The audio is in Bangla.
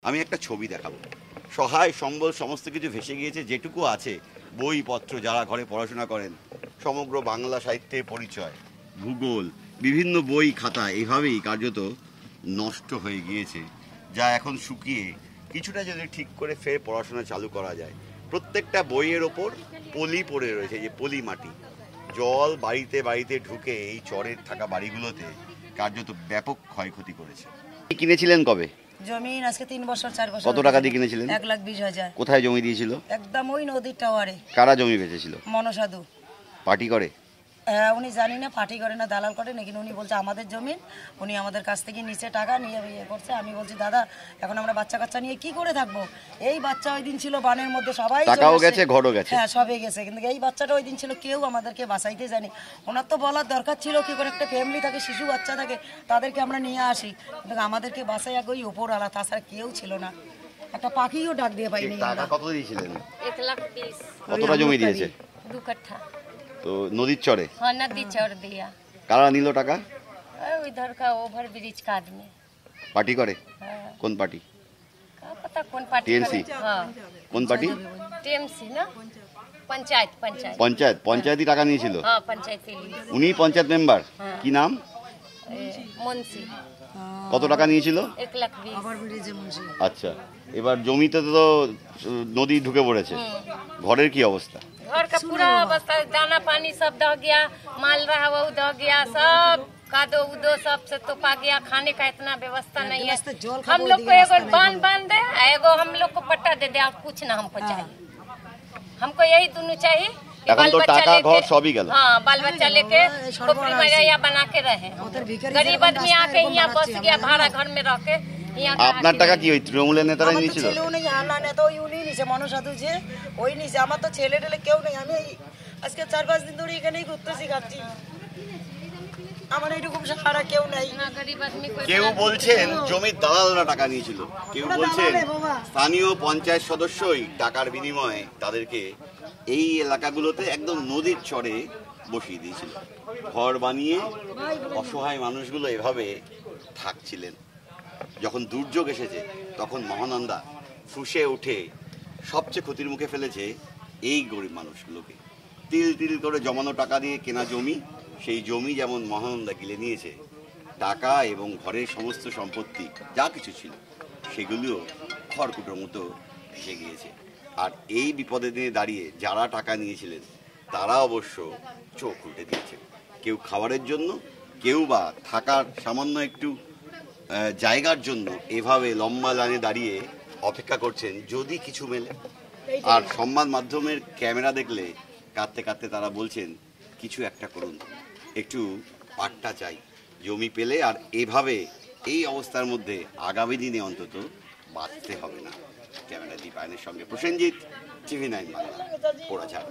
আমি একটা ছবি দেখাবো। সহায় সম্বল সমস্ত কিছু ভেসে গিয়েছে, যেটুকু আছে বইপত্র, যারা ঘরে পড়াশোনা করেন, সমগ্র বাংলা সাহিত্যের পরিচয়, ভূগোল, বিভিন্ন বই খাতা এভাবেই কার্যত নষ্ট হয়ে গিয়েছে, যা এখন শুকিয়ে কিছুটা যদি ঠিক করে ফের পড়াশোনা চালু করা যায়। প্রত্যেকটা বইয়ের ওপর পলি পড়ে রয়েছে, যে পলি মাটি, জল বাড়িতে বাড়িতে ঢুকে এই চরের থাকা বাড়িগুলোতে কার্যত ব্যাপক ক্ষয়ক্ষতি করেছে। কিনেছিলেন কবে? জমিন আজকে 3 বছর 4 বছর। কত টাকা দিয়ে কিনেছিলেন? 1,20,000। কোথায় জমি দিয়েছিল? একদম ওই নদীর টাওয়ারে। কারা জমি বেচেছিল? মনসাধু। পার্টি করে? উনি জানি না পার্টি করে না দালাল করে না, কিন্তু উনি বলছে আমাদের জমিন, উনি আমাদের কাছ থেকে নিচে টাকা নিয়ে ইয়ে করছে। আমি বলছি দাদা এখন আমরা বাচ্চা কাচ্চা নিয়ে কি করে থাকবো? এই বাচ্চা ওই দিন ছিল বানের মধ্যে, সবাই টাকাও গেছে, ঘরও গেছে। হ্যাঁ, সবই গেছে, কিন্তু এই বাচ্চাটা ওই দিন ছিল, কেউ আমাদেরকে বাঁচাইতে জানি। ওনার তো বলার দরকার ছিল কি করে একটা ফ্যামিলি থাকে, শিশু বাচ্চা থাকে, তাদেরকে আমরা নিয়ে আসি, কিন্তু আমাদেরকে বাসায় এক ওই ওপরওয়ালা, তাছাড়া কেউ ছিল না। একটা পাখিও ডাক দিয়ে পাইনি। টাকা কত দিয়েছিলেন? 1,20,000। কতটা জমি দিয়েছে? 2 কাঠা। তো নদীর চরে? हाँ, नदी चढ़ दिया। কারা নিল টাকা? इधर का ओवर ब्रिज का आदमी। পার্টি করে? हाँ, কোন পার্টি? का पता कौन पार्टी TNC? का? हाँ, কোন পার্টি? टीएमसी ना, पंचायत पंचायत। পঞ্চায়েত? পঞ্চায়েতই টাকা নিয়েছিল? हाँ, पंचायती ली। উনি পঞ্চায়েত মেম্বার? হ্যাঁ। কি নাম? मुंशी। কত টাকা নিয়েছিল? 1,20,000। আবার বেরিয়েছে মুন্সি। আচ্ছা, এবার জমিতে তো নদী ঢুকে পড়েছে, ঘরের কি অবস্থা? घर का पूरा अवस्था, दाना पानी सब दह गया, माल रहा वो दह गया, सब कादो उदो सब से तो पा गया। खाने का इतना व्यवस्था नहीं है। हम लोग को एगो बांध दे, एगो हम लोग को पट्टा दे दे, और कुछ ना हमको चाहिए। हमको यही दोनों चाहिए। এখন তো টাকা ঘর সবই গেল। हाँ, बाल बच्चा लेके खोपड़ी में या बना के रहे। गरीब आदमी आके यहाँ बस गया, भाड़ा घर में रह के यहाँ। আপনার টাকা কি ওই তৃণমূলের নেতারাই আমার তো নিয়েছিল? ছেলেও নেই, আল্লাহ না তো উনি নিছে, মনসাধু যে ওই নিছে। আমার তো ছেলে টেলে কেউ নেই। আমি আজকে 4-5 দিন ধরে এখানেই ঘুরতেছি, খাচ্ছি। আমার এইরকম সারা কেউ নাই। गरीब आदमी को কেউ বলছেন জমির দালালরা টাকা নিয়েছিল, কেউ বলছেন স্থানীয় পঞ্চায়েত সদস্যই টাকার বিনিময়ে তাদেরকে এই এলাকাগুলোতে একদম নদীর চরে বসিয়ে দিয়েছিল, ঘর বানিয়ে অসহায় মানুষগুলো এভাবে থাকছিলেন। যখন দুর্যোগ এসেছে তখন মহানন্দা ফুঁসে উঠে সবচেয়ে ক্ষতির মুখে ফেলেছে এই গরিব মানুষগুলোকে। তিল তিল করে জমানো টাকা দিয়ে কেনা জমি, সেই জমি যেমন মহানন্দা গিলে নিয়েছে, টাকা এবং ঘরের সমস্ত সম্পত্তি যা কিছু ছিল সেগুলিও খড়কুটোর মতো ভেসে গিয়েছে। আর এই বিপদের দিনে দাঁড়িয়ে যারা টাকা নিয়েছিলেন তারা অবশ্য চোখ উল্টে দিয়েছেন, কেউ খাবারের জন্য, কেউ বা থাকার সামান্য একটু জায়গার জন্য এভাবে লম্বা লাইনে দাঁড়িয়ে অপেক্ষা করছেন যদি কিছু মেলে। আর সংবাদ মাধ্যমের ক্যামেরা দেখলে কাঁদতে কাঁদতে তারা বলছেন কিছু একটা করুন, একটু পাট্টা চাই, জমি পেলে আর এভাবে এই অবস্থার মধ্যে আগামী দিনে অন্তত বাঁচতে হবে না। ক্যামেরা দীপায়নের সঙ্গে প্রসেনজিৎ, TV9 বাংলা, পোড়াঝাড়।